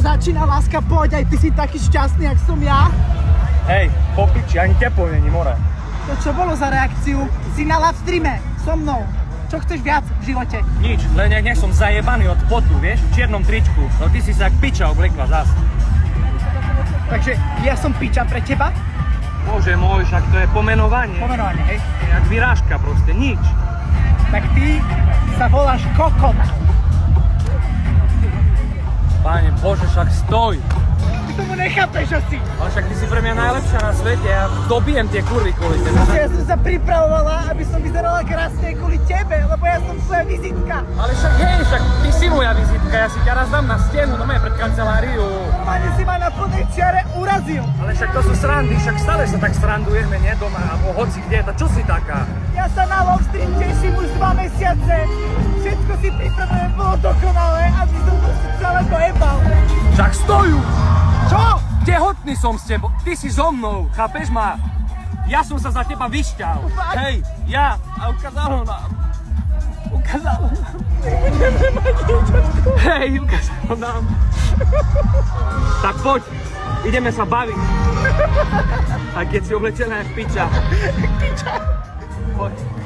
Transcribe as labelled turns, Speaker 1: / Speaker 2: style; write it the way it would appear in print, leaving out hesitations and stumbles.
Speaker 1: to začína, láska, poď, aj ty si taký šťastný, jak som ja.
Speaker 2: Hej, po piči, ani teplo není, more.
Speaker 1: To čo bolo za reakciu? Si na live streame, so mnou. Čo chceš viac v živote?
Speaker 2: Nič, len nech som zajebaný od potu, vieš, v čiernom tričku. No ty si sa jak piča obliekla zas.
Speaker 1: Takže ja som piča pre teba?
Speaker 2: Bože môj, však to je pomenovanie.
Speaker 1: Pomenovanie, hej?
Speaker 2: Jak vyrážka proste, nič.
Speaker 1: Tak ty sa voláš kokot.
Speaker 2: Páne Bože, však stoj.
Speaker 1: Ty tomu nechápeš asi.
Speaker 2: Ale však ty si pre mňa najlepšia na svete, ja dobijem tie kurvy kvôli tebe.
Speaker 1: Ja som sa pripravovala, aby som vyzerala krásne kvôli tebe, lebo ja som tvoja vizitka.
Speaker 2: Ale však hej, však ty si moja vizitka, ja si ťa raz dám na stenu, no pred kanceláriu.
Speaker 1: Normálne si ma na plnej čiare urazil.
Speaker 2: Ale však to sú srandy, však stále sa tak srandujeme, nie doma, alebo hoci kde, to čo si taká?
Speaker 1: Ja sa na live stream teším už 2 mesiace. Všetko si pripravené, bolo dokonalé, aby som celé to jebal.
Speaker 2: Však stojú!
Speaker 1: Čo?
Speaker 2: Tehotný som s tebou, ty si so mnou, chápeš ma? Ja som sa za teba vyšťal. Hej, ja, a ukázalo nám.
Speaker 1: Nebudeme mať dieťatko.
Speaker 2: Hej, ukázalo nám. Tak poď, ideme sa baviť. A keď si oblečená jak piča.
Speaker 1: Piča.
Speaker 2: Poď.